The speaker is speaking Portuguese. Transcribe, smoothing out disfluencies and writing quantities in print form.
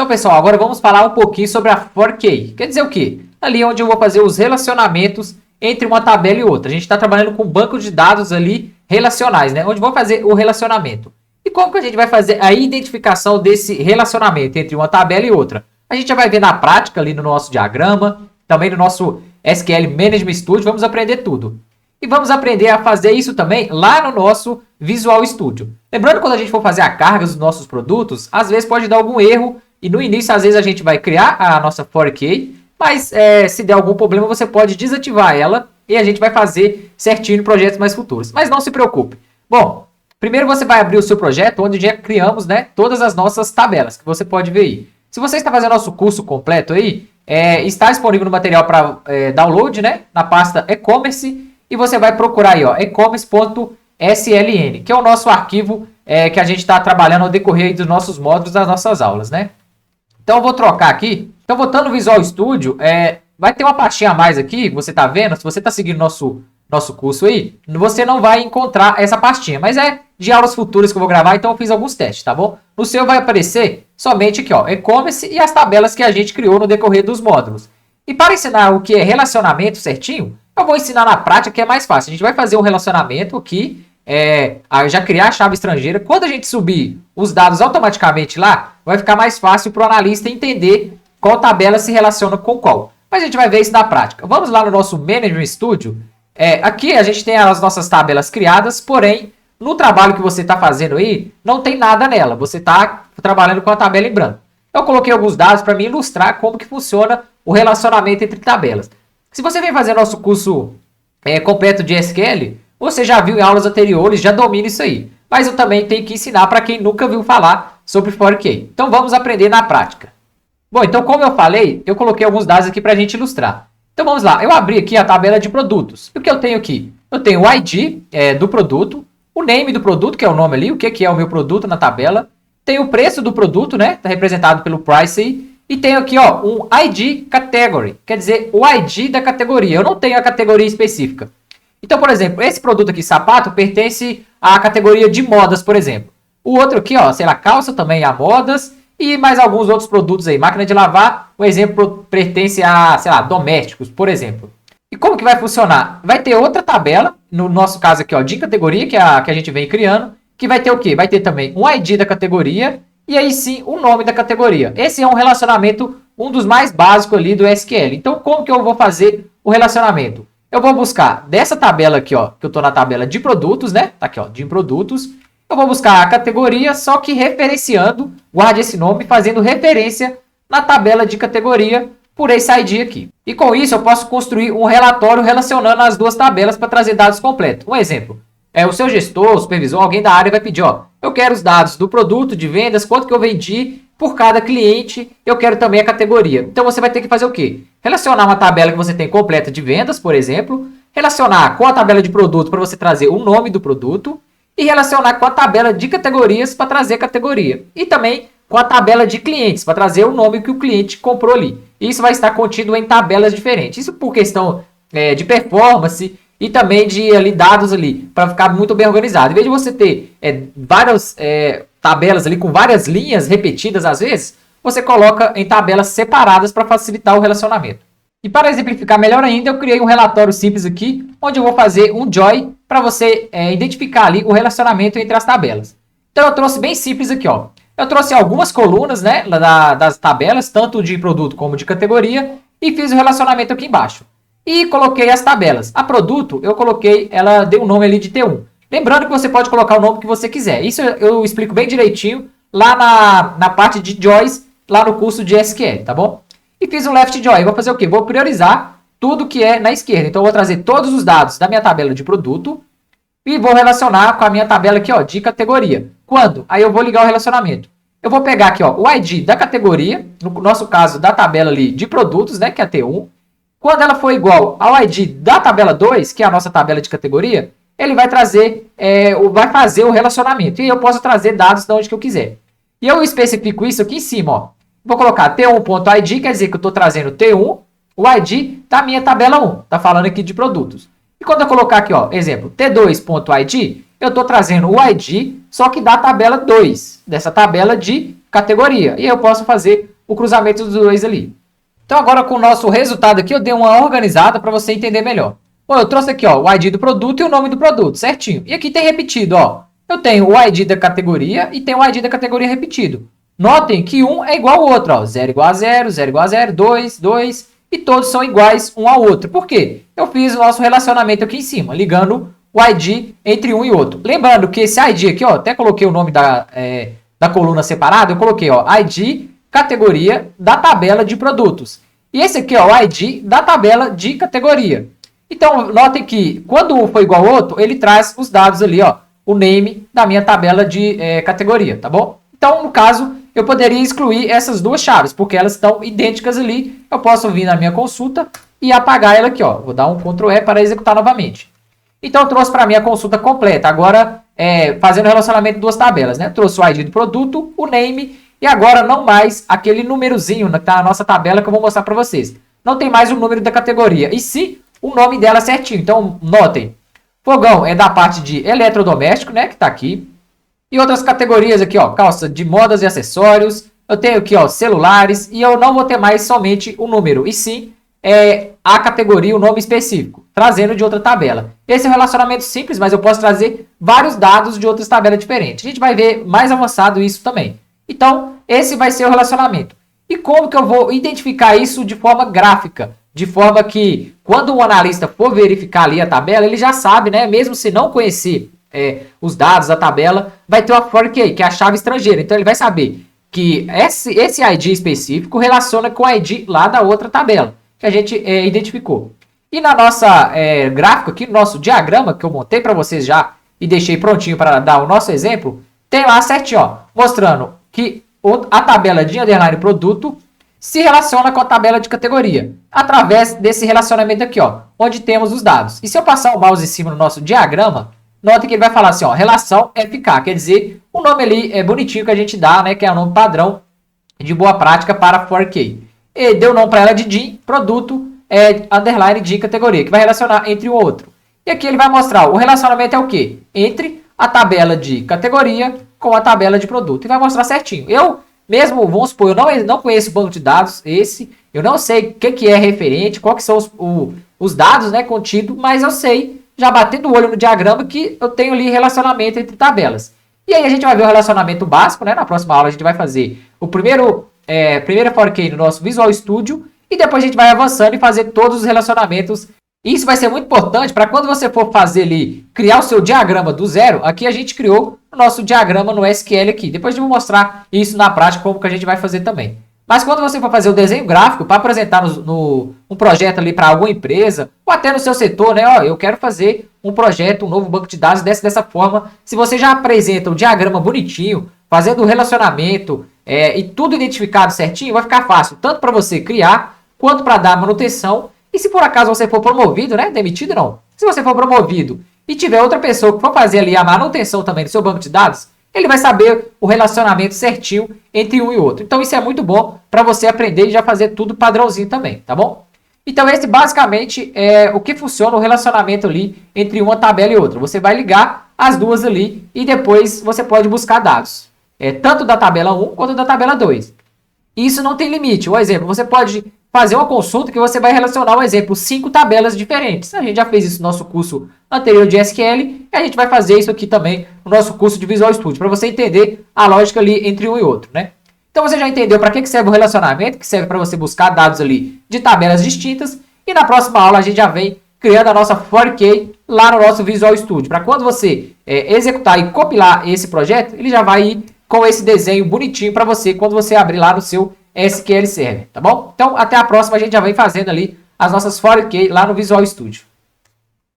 Então, pessoal, agora vamos falar um pouquinho sobre a for key. Quer dizer o quê? Ali onde eu vou fazer os relacionamentos entre uma tabela e outra. A gente está trabalhando com banco de dados ali relacionais, né? Onde vou fazer o relacionamento. E como que a gente vai fazer a identificação desse relacionamento entre uma tabela e outra? A gente já vai ver na prática ali no nosso diagrama, também no nosso SQL Management Studio, vamos aprender tudo. E vamos aprender a fazer isso também lá no nosso Visual Studio. Lembrando que quando a gente for fazer a carga dos nossos produtos, às vezes pode dar algum erro e no início às vezes a gente vai criar a nossa for key, mas se der algum problema você pode desativar ela e a gente vai fazer certinho em projetos mais futuros. Mas não se preocupe. Bom, primeiro você vai abrir o seu projeto onde já criamos, né, todas as nossas tabelas que você pode ver aí. Se você está fazendo nosso curso completo aí, está disponível no material para download, né, na pasta e-commerce, e você vai procurar aí, ó, e-commerce.sln, que é o nosso arquivo que a gente está trabalhando ao decorrer dos nossos módulos das nossas aulas, né? Então eu vou trocar aqui. Então voltando no Visual Studio, vai ter uma pastinha a mais aqui, você está vendo? Se você está seguindo nosso curso aí, você não vai encontrar essa pastinha, mas é de aulas futuras que eu vou gravar, então eu fiz alguns testes, tá bom? No seu vai aparecer somente aqui, ó, e-commerce e as tabelas que a gente criou no decorrer dos módulos. E para ensinar o que é relacionamento certinho, eu vou ensinar na prática que é mais fácil. A gente vai fazer um relacionamento aqui, já criar a chave estrangeira. Quando a gente subir os dados automaticamente lá, vai ficar mais fácil para o analista entender qual tabela se relaciona com qual. Mas a gente vai ver isso na prática. Vamos lá no nosso Management Studio. Aqui a gente tem as nossas tabelas criadas, porém, no trabalho que você está fazendo aí, não tem nada nela. Você está trabalhando com a tabela em branco. Eu coloquei alguns dados para me ilustrar como que funciona o relacionamento entre tabelas. Se você vem fazer nosso curso completo de SQL, você já viu em aulas anteriores, já domina isso aí. Mas eu também tenho que ensinar para quem nunca viu falar sobre for key. Então vamos aprender na prática. Bom, então como eu falei, eu coloquei alguns dados aqui para a gente ilustrar. Então vamos lá, eu abri aqui a tabela de produtos. O que eu tenho aqui? Eu tenho o ID do produto, o name do produto, que é o nome ali, o que é o meu produto na tabela. Tem o preço do produto, né? Está representado pelo price aí. E tenho aqui, ó, um ID category, quer dizer, o ID da categoria. Eu não tenho a categoria específica. Então, por exemplo, esse produto aqui, sapato, pertence à categoria de modas, por exemplo. O outro aqui, ó, sei lá, calça também a modas e mais alguns outros produtos aí. Máquina de lavar, um exemplo, pertence a, sei lá, domésticos, por exemplo. E como que vai funcionar? Vai ter outra tabela, no nosso caso aqui, ó, de categoria, que é a que a gente vem criando, que vai ter o quê? Vai ter também um ID da categoria e aí sim o nome da categoria. Esse é um relacionamento, um dos mais básicos ali do SQL. Então, como que eu vou fazer o relacionamento? Eu vou buscar dessa tabela aqui, ó, que eu estou na tabela de produtos, né? Tá aqui, ó, de produtos. Eu vou buscar a categoria, só que referenciando, guarde esse nome, fazendo referência na tabela de categoria por esse ID aqui. E com isso eu posso construir um relatório relacionando as duas tabelas para trazer dados completos. Um exemplo. O seu gestor, o supervisor, alguém da área vai pedir, ó, eu quero os dados do produto, de vendas, quanto que eu vendi por cada cliente, eu quero também a categoria. Então você vai ter que fazer o quê? Relacionar uma tabela que você tem completa de vendas, por exemplo, relacionar com a tabela de produto para você trazer o nome do produto e relacionar com a tabela de categorias para trazer categoria. E também com a tabela de clientes, para trazer o nome que o cliente comprou ali. Isso vai estar contido em tabelas diferentes. Isso por questão de performance e também de ali, dados ali, para ficar muito bem organizado. Em vez de você ter várias tabelas ali com várias linhas repetidas às vezes, você coloca em tabelas separadas para facilitar o relacionamento. E para exemplificar melhor ainda, eu criei um relatório simples aqui, onde eu vou fazer um join para você identificar ali o relacionamento entre as tabelas. Então eu trouxe bem simples aqui, ó. Eu trouxe algumas colunas, né, das tabelas, tanto de produto como de categoria, e fiz o relacionamento aqui embaixo. E coloquei as tabelas. A produto, eu coloquei, ela deu um nome ali de T1. Lembrando que você pode colocar o nome que você quiser. Isso eu explico bem direitinho lá na parte de joins, lá no curso de SQL, tá bom? E fiz um left join. Vou fazer o quê? Vou priorizar tudo que é na esquerda. Então, eu vou trazer todos os dados da minha tabela de produto e vou relacionar com a minha tabela aqui, ó, de categoria. Quando? Aí eu vou ligar o relacionamento. Eu vou pegar aqui, ó, o ID da categoria, no nosso caso, da tabela ali de produtos, né, que é a T1. Quando ela for igual ao ID da tabela 2, que é a nossa tabela de categoria, ele vai trazer, vai fazer o relacionamento. E eu posso trazer dados de onde que eu quiser. E eu especifico isso aqui em cima, ó. Vou colocar T1.id, quer dizer que eu estou trazendo T1, o ID da minha tabela 1. Está falando aqui de produtos. E quando eu colocar aqui, ó, exemplo, T2.id, eu estou trazendo o ID, só que da tabela 2, dessa tabela de categoria. E eu posso fazer o cruzamento dos dois ali. Então agora com o nosso resultado aqui, eu dei uma organizada para você entender melhor. Bom, eu trouxe aqui ó, o ID do produto e o nome do produto, certinho. E aqui tem repetido, ó. Eu tenho o ID da categoria e tenho o ID da categoria repetido. Notem que um é igual ao outro, ó. 0 igual a 0, 0 igual a 0, 2, 2. E todos são iguais um ao outro. Por quê? Eu fiz o nosso relacionamento aqui em cima, ligando o ID entre um e outro. Lembrando que esse ID aqui, ó, até coloquei o nome da coluna separada, eu coloquei, ó, ID, categoria da tabela de produtos. E esse aqui, ó, o ID da tabela de categoria. Então, notem que quando um for igual ao outro, ele traz os dados ali, ó, o name da minha tabela de categoria, tá bom? Então, no caso, eu poderia excluir essas duas chaves, porque elas estão idênticas ali. Eu posso vir na minha consulta e apagar ela aqui, ó. Vou dar um Ctrl E para executar novamente. Então, eu trouxe para mim a consulta completa. Agora, fazendo o relacionamento de duas tabelas, né? Trouxe o ID do produto, o name, e agora não mais aquele númerozinho que está na nossa tabela que eu vou mostrar para vocês. Não tem mais o número da categoria, e sim o nome dela certinho. Então, notem. Fogão é da parte de eletrodoméstico, né? Que está aqui. E outras categorias aqui, ó, calça de modas e acessórios. Eu tenho aqui, ó, celulares. E eu não vou ter mais somente o número, e sim a categoria, o nome específico, trazendo de outra tabela. Esse é um relacionamento simples, mas eu posso trazer vários dados de outras tabelas diferentes. A gente vai ver mais avançado isso também. Então, esse vai ser o relacionamento. E como que eu vou identificar isso de forma gráfica? De forma que, quando o analista for verificar ali a tabela, ele já sabe, né? Mesmo se não conhecer os dados da tabela, vai ter uma for key, que é a chave estrangeira. Então, ele vai saber que esse ID específico relaciona com o ID lá da outra tabela, que a gente identificou. E na nossa gráfico aqui, no nosso diagrama, que eu montei para vocês já e deixei prontinho para dar o nosso exemplo, tem lá certinho, ó, mostrando que a tabela de underline produto se relaciona com a tabela de categoria, através desse relacionamento aqui, ó, onde temos os dados. E se eu passar o mouse em cima no nosso diagrama, note que ele vai falar assim, ó, relação FK, quer dizer, o nome ali bonitinho que a gente dá, né, que é o nome padrão de boa prática para for key. E deu o nome para ela de DIN, produto, underline DIN categoria, que vai relacionar entre um e outro. E aqui ele vai mostrar, o relacionamento é o quê? Entre a tabela de categoria com a tabela de produto. E vai mostrar certinho. Eu mesmo, vamos supor, eu não conheço o banco de dados, eu não sei o que é referente, quais são os dados, né, contidos, mas eu sei, já batendo o olho no diagrama, que eu tenho ali relacionamento entre tabelas. E aí a gente vai ver o relacionamento básico, né? Na próxima aula a gente vai fazer o primeira for key no nosso Visual Studio, e depois a gente vai avançando e fazer todos os relacionamentos. Isso vai ser muito importante para quando você for fazer ali, criar o seu diagrama do zero. Aqui a gente criou o nosso diagrama no SQL aqui. Depois eu vou mostrar isso na prática, como que a gente vai fazer também. Mas quando você for fazer o desenho gráfico para apresentar um projeto ali para alguma empresa, ou até no seu setor, né? Ó, eu quero fazer um projeto, um novo banco de dados dessa forma. Se você já apresenta o diagrama bonitinho, fazendo o relacionamento e tudo identificado certinho, vai ficar fácil, tanto para você criar, quanto para dar manutenção. E se por acaso você for promovido, né? Demitido não. Se você for promovido e tiver outra pessoa que for fazer ali a manutenção também do seu banco de dados, ele vai saber o relacionamento certinho entre um e outro. Então isso é muito bom para você aprender e já fazer tudo padrãozinho também, tá bom? Então esse basicamente é o que funciona o relacionamento ali entre uma tabela e outra. Você vai ligar as duas ali e depois você pode buscar dados. Tanto da tabela 1 quanto da tabela 2. Isso não tem limite. Um exemplo, você pode fazer uma consulta que você vai relacionar, um exemplo, 5 tabelas diferentes. A gente já fez isso no nosso curso anterior de SQL e a gente vai fazer isso aqui também no nosso curso de Visual Studio, para você entender a lógica ali entre um e outro, né? Então você já entendeu para que serve o relacionamento, que serve para você buscar dados ali de tabelas distintas, e na próxima aula a gente já vem criando a nossa for key lá no nosso Visual Studio, para quando você executar e compilar esse projeto, ele já vai ir com esse desenho bonitinho para você quando você abrir lá no seu SQL Server, tá bom? Então, até a próxima, a gente já vem fazendo ali as nossas for key lá no Visual Studio.